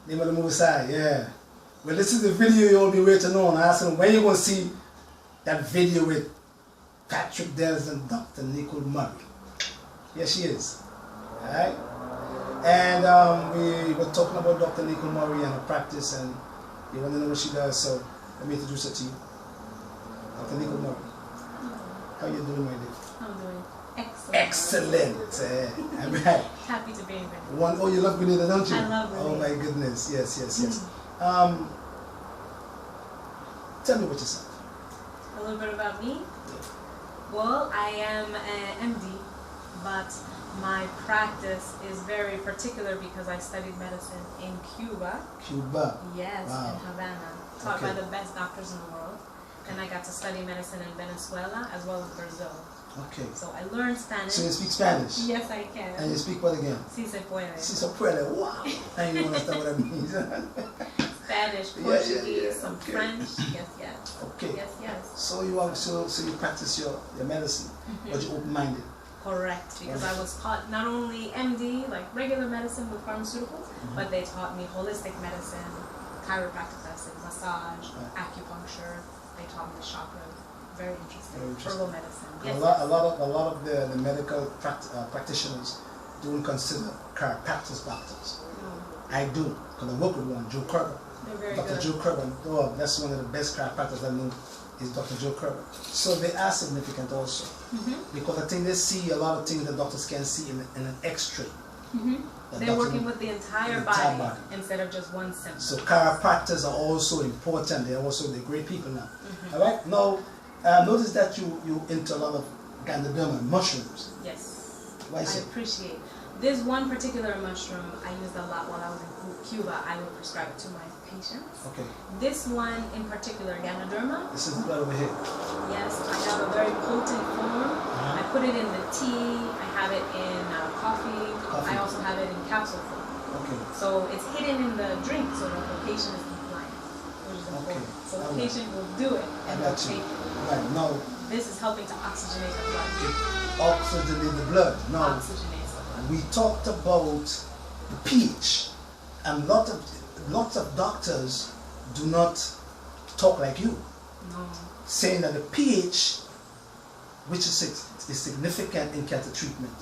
Name of the movie side, yeah. Well, this is the video you'll be waiting on. I asked him when you going to see that video with Patrick Dennis and Dr. Nicole Murray. Here she is. Alright? And we were talking about Dr. Nicole Murray and her practice, and you want to know what she does, so let me introduce her to you. Dr. Nicole Murray. How you doing, my dear? I'm doing excellent. Excellent. I'm right. Happy to be here. Oh, you love Grenada, don't you? I love Grenada. Oh my goodness. Yes, yes, yes. Tell me about yourself. A little bit about me. Well, I am an MD, but my practice is very particular because I studied medicine in Cuba. Cuba? Yes, wow. in Havana. Taught by the best doctors in the world. And I got to study medicine in Venezuela as well as Brazil. Okay. So I learned Spanish. So you speak Spanish? Yes, I can. And you speak what again? Si se puede. Si se puede. Wow. I don't understand what that means. Spanish, Portuguese, some okay. French. Yes, yes. Okay. Yes, yes. So you practice your medicine, but you're open-minded. Correct, because I was taught not only MD, like regular medicine with pharmaceuticals, but they taught me holistic medicine, chiropractic medicine, massage, acupuncture. They taught me the chakras. Very interesting. Herbal medicine. Yes, a lot of the medical practitioners don't consider chiropractors doctors. I do, because I work with one, Joe Kerber. They're very Dr. good. Joe Kerber. Oh, that's one of the best chiropractors I know, is Dr. Joe Kerber. So they are significant also, because I think they see a lot of things that doctors can see in an X-ray. They're working with the entire body instead of just one symptom. So chiropractors are also important. They're great people now. All right. Now, notice that you into a lot of ganoderma mushrooms. Yes. Why is I it? appreciate. There's one particular mushroom I used a lot while I was in Cuba. I would prescribe it to my patients. Okay. This one in particular, ganoderma. This is right over here. Yes, I have a very potent form. I put it in the tea. I have it in coffee. I also have it in capsule form. Okay. So it's hidden in the drink so that the patient is compliant, which is important. So the patient will do it and they'll take it. Right. Now, this is helping to oxygenate the blood. Oxygenate the blood. Now, Oxygenates the blood. we talked about the pH, and lots of doctors do not talk like you, saying that the pH, which is significant in cancer treatment.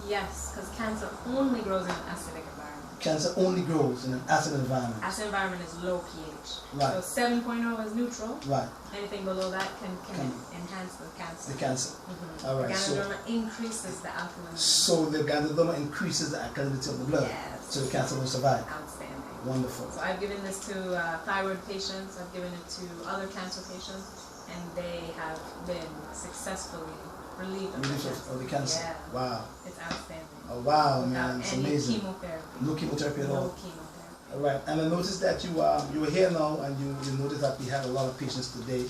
Yes, because cancer only grows in an acidic environment. Cancer only grows in an acid environment. Acid environment is low pH. Right. So 7.0 is neutral. Right. Anything below that can enhance the cancer. The cancer. All right. Ganoderma increases the alkalinity. So the ganoderma increases the alkalinity of the blood. Yes. So the cancer will survive. Outstanding. Wonderful. So I've given this to thyroid patients. I've given it to other cancer patients, and they have been successfully relieved of the cancer. Yeah. Yeah. Wow. It's outstanding. Oh wow, Without man, it's any amazing. chemotherapy. No chemotherapy at all. No chemotherapy. All right, and I noticed that you were here now, and you noticed that we have a lot of patients today.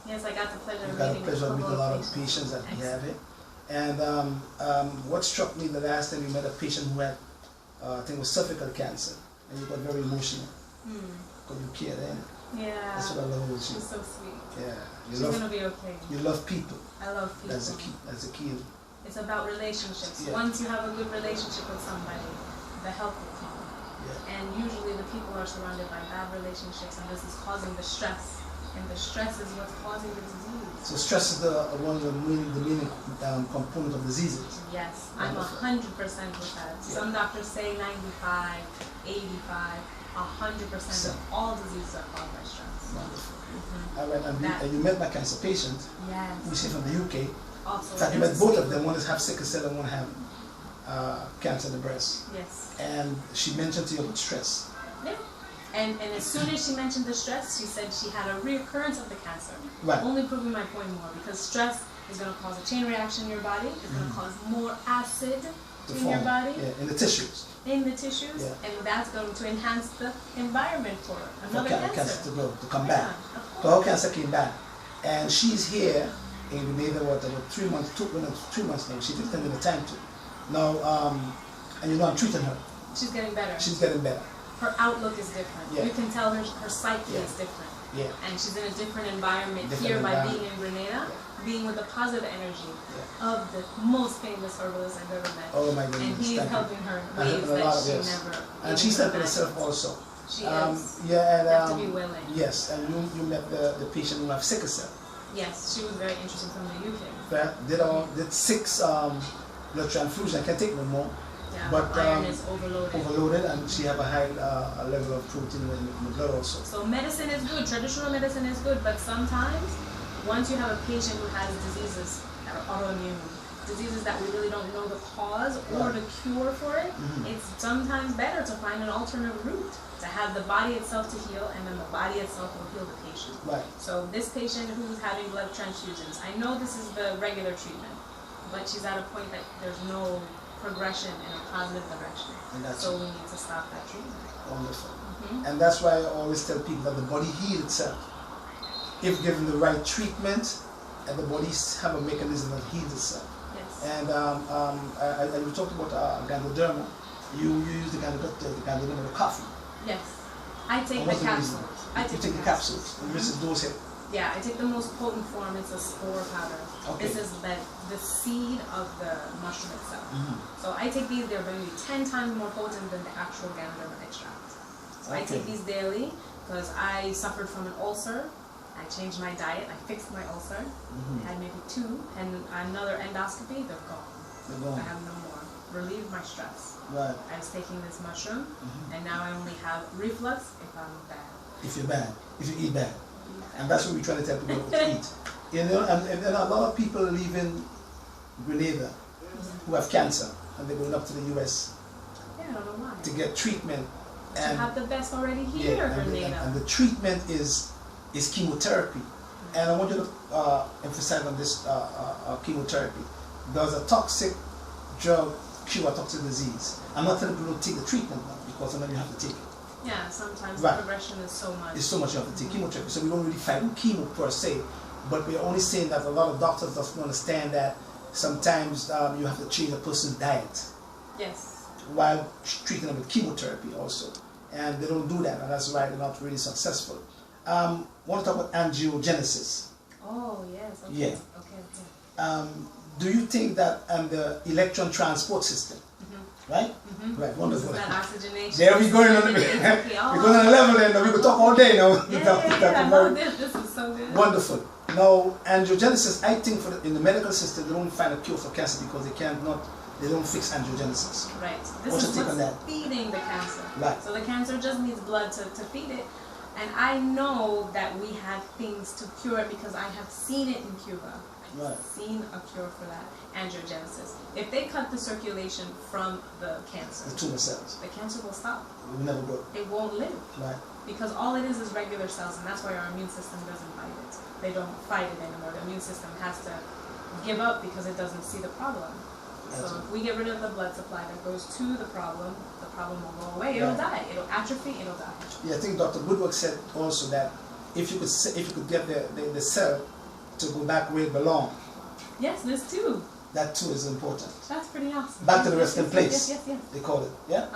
Yes, I got the pleasure You of got the meeting pleasure of meeting a lot of patients. patients that we have here. And what struck me the last time we met a patient who had, I think it was cervical cancer, and you got very emotional because you cared, eh? Yeah. That's what I love about you. She's so sweet. Yeah. She's gonna be okay. You love people. I love people. That's the key. That's the key. It's about relationships. Yeah. Once you have a good relationship with somebody, the help will come. Yeah. And usually the people are surrounded by bad relationships, and this is causing the stress. And the stress is what's causing the disease. So stress is one of the main component of diseases. Yes, I'm 100% with that. Yeah. Some doctors say 95, 85, 100% of all diseases are caused by stress. Wonderful. All right, and you met my cancer patient, Yes. who's here from the UK. Also, In fact, you met both of them. One is have sickle cell and one have cancer in the breast. Yes. And she mentioned to you about stress. Yeah. And as soon as she mentioned the stress, she said she had a reoccurrence of the cancer. Right. Only proving my point more, because stress is going to cause a chain reaction in your body. It's going to cause more acid in your body. Yeah, in the tissues. In the tissues, Yeah. and that's going to enhance the environment for another cancer. To come back. Yeah, So her cancer came back. And she's here in Grenada, about 3 months, 3 months now. She took them the time to. Now, and you know I'm treating her. She's getting better. She's getting better. Her outlook is different. Yeah. You can tell her psyche Yeah. is different. Yeah. And she's in a different environment Different here environment. by being in Grenada, being with the positive energy Yeah. of the most famous herbalist I've ever met. Oh my goodness. And he's thank you. helping her I ways helped her a lot that of she this. never And she's helping imagined. herself also. She is. Yeah, and you have to be willing. yes, and you met the patient who have sickle cell. Yes, she was very interesting from the UK. That did 6 blood transfusion. I can't take no more. Yeah, but iron is overloaded. Overloaded, and she have a high level of protein in the blood also. So medicine is good. Traditional medicine is good, but sometimes once you have a patient who has diseases that are autoimmune, diseases that we really don't know the cause or the cure for it, it's sometimes better to find an alternate route, to have the body itself to heal, and then the body itself will heal the patient. Right. So this patient who's having blood transfusions, I know this is the regular treatment, but she's at a point that there's no progression in a positive direction. So we need to stop that treatment. Wonderful. And that's why I always tell people that the body heals itself. If given the right treatment, and the body have a mechanism that heals itself. And we talked about ganoderma. You use the ganoderma with coffee. Yes. I take the capsules. You take the capsules. And which is dose here? Yeah, I take the most potent form. It's a spore powder. Okay. This is the seed of the mushroom itself. So I take these. They're maybe 10 times more potent than the actual ganoderma extract. So I take these daily because I suffered from an ulcer. I changed my diet, I fixed my ulcer, I had maybe 2, and another endoscopy, they're gone. I have no more. Relieved my stress. Right. I was taking this mushroom, and now I only have reflux if I'm bad. If you're bad, if you eat bad. And that's what we're trying to tell people to eat. You know, and a lot of people live in Grenada who have cancer, and they're going up to the US I don't know why. to get treatment. But you have the best already here, Grenada. And the treatment is chemotherapy. And I want you to emphasize on this chemotherapy. Does a toxic drug cure a toxic disease? I'm not telling people to take the treatment now, because sometimes you have to take it. Yeah, sometimes the progression is so much. It's so much you have to take chemotherapy. So we don't really fight with chemo per se, but we're only saying that a lot of doctors don't understand that sometimes you have to change a person's diet. Yes. While treating them with chemotherapy also. And they don't do that, and that's why they're not really successful. I want to talk about angiogenesis. Oh, yes. Okay. Yeah. Okay. Do you think that the electron transport system, right? Right, wonderful. That oxygenation. There we go. We're going on a level then. We could talk all day now. This is so good. Wonderful. Now, angiogenesis, I think in the medical system, they don't find a cure for cancer because they don't fix angiogenesis. Right. This is what's feeding the cancer. Right. So the cancer just needs blood to feed it. And I know that we have things to cure it because I have seen it in Cuba. I've seen a cure for that, angiogenesis. If they cut the circulation from the cancer, the tumor cells, the cancer will stop. It will never grow. It won't live. Right. Because all it is regular cells, and that's why our immune system doesn't fight it. They don't fight it anymore. The immune system has to give up because it doesn't see the problem. So if we get rid of the blood supply that goes to the problem will go away. It'll die. It'll atrophy. It'll die. Yeah, I think Dr. Goodwork said also that if you could get the cell to go back where it belongs. Yes, this too. That too is important. That's pretty awesome. Back to the resting place. Yes. They call it. Yeah.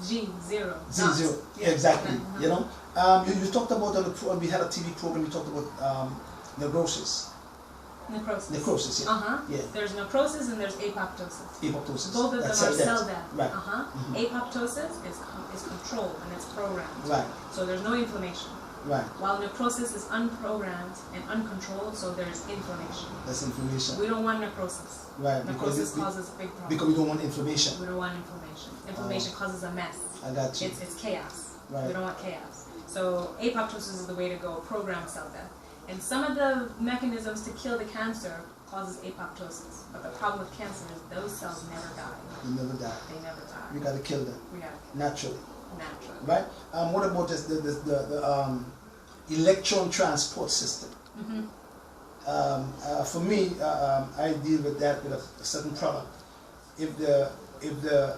G0. G0. Yeah, exactly. You know. You talked about we had a TV program. You talked about necrosis. Necrosis. Yeah. Yeah. There's necrosis and there's apoptosis. Apoptosis. Both of them are cell death. Right. Apoptosis is controlled and it's programmed. Right. So there's no inflammation. Right. While necrosis is unprogrammed and uncontrolled, so there's inflammation. That's inflammation. We don't want necrosis. Right. Necrosis causes big problems. Because we don't want inflammation. We don't want inflammation. Inflammation causes a mess. I got you. It's chaos. Right. We don't want chaos. So apoptosis is the way to go. Programmed cell death. And some of the mechanisms to kill the cancer causes apoptosis. But the problem with cancer is those cells never die. They never die. They never die. We gotta kill them. We gotta kill them. Naturally. Naturally. Right? What about just the electron transport system? For me, I deal with that with a certain product. If the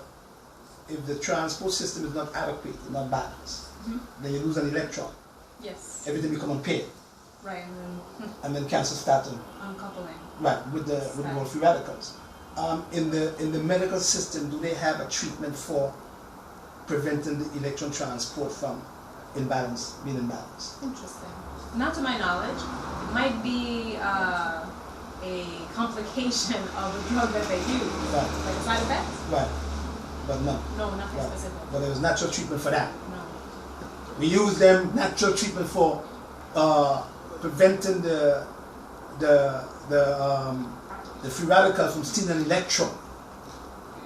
transport system is not adequate, not balanced, then you lose an electron. Yes. Everything becomes impaired. Right, and then cancer starts uncoupling. Right, with the more free radicals. In the medical system, do they have a treatment for preventing the electron transport from being imbalanced? Interesting. Not to my knowledge. It might be a complication of the drug that they use. Right. Like a side effect? Right. But no. No, nothing specific. But there was natural treatment for that. No. We use them natural treatment for preventing the free radical from stealing an electron.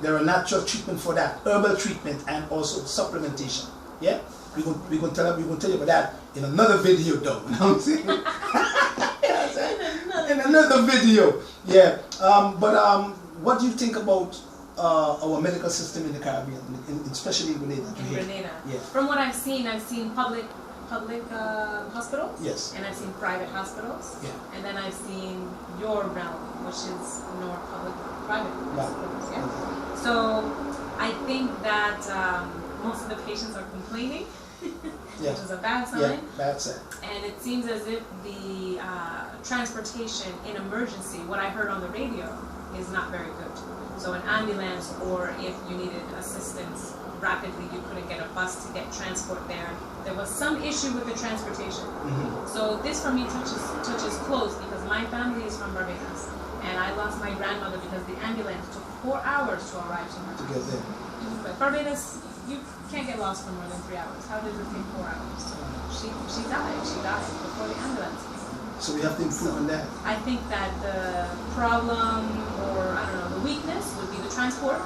There are natural treatment for that, herbal treatment, and also supplementation. Yeah, we're gonna tell you about that in another video, though. You know what I'm saying? In another video. Yeah. What do you think about our medical system in the Caribbean, especially in Grenada? In Grenada. Yeah. From what I've seen public hospitals. Yes. And I've seen private hospitals. Yeah. And then I've seen your realm, which is more public-private hospitals. Yeah. So I think that most of the patients are complaining, Yeah. which is a bad sign. Yeah, bad sign. And it seems as if the transportation in emergency, what I heard on the radio, is not very good. So an ambulance, or if you needed assistance rapidly, you couldn't get a bus to get transport there. There was some issue with the transportation. So this for me touches close, because my family is from Barbados, and I lost my grandmother because the ambulance took 4 hours to arrive to her. To get there. But Barbados, you can't get lost for more than 3 hours. How did it take 4 hours? She died. She died before the ambulance came. So we have to improve on that. I think that the problem, or I don't know, the weakness would be the transport.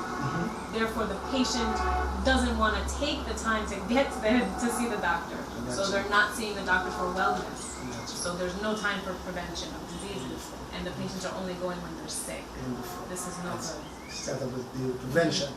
Therefore, the patient doesn't want to take the time to get there to see the doctor. So they're not seeing the doctor for wellness. So there's no time for prevention of diseases, and the patients are only going when they're sick. This is no good. Start up with the prevention.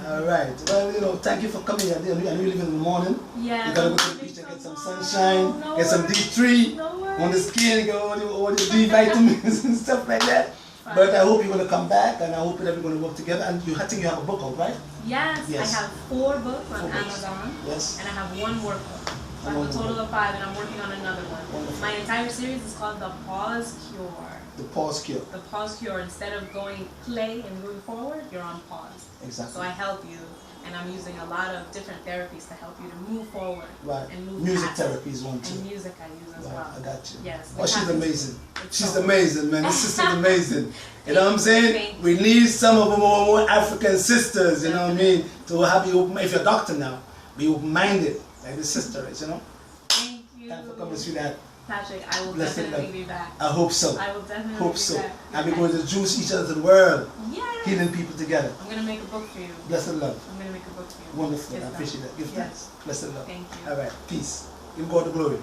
All right. Well, thank you for coming here. I know you live in the morning. Yeah. You gotta go to the beach and get some sunshine, get some D3 on the skin, get all the D vitamins and stuff like that. But I hope you're gonna come back, and I hope that we're gonna work together. And I think you have a book out, right? Yes. I have 4 books on 4 books. Amazon. Yes. And I have 1 workbook. So I have a total of 5, and I'm working on another one. Wonderful. My entire series is called The Pause Cure. The pause cure. The pause cure. Instead of going play and moving forward, you're on pause. Exactly. So I help you, and I'm using a lot of different therapies to help you to move forward. Right. And move Music past. therapy is one too. And music I use as Right, well. I got you. Yes. Oh, she's amazing. She's so amazing, man. This sister's amazing. You know what I'm saying? Thank We need some of our more African sisters, you know what I mean? To have you open, if you're a doctor now, be open-minded, like the sister is, you know? Thank you. Thanks for coming through that. Patrick, I will Blessed definitely love. be back. I hope so. I will definitely Hope be so. back. And we're going to juice each other to the world, Yes. healing people together. I'm going to make a book for you. Blessed love. I'm going to make a book for you. Wonderful. Yes, I appreciate that. Give Yes. thanks. Blessed love. Thank you. All right. Peace. Give God the glory.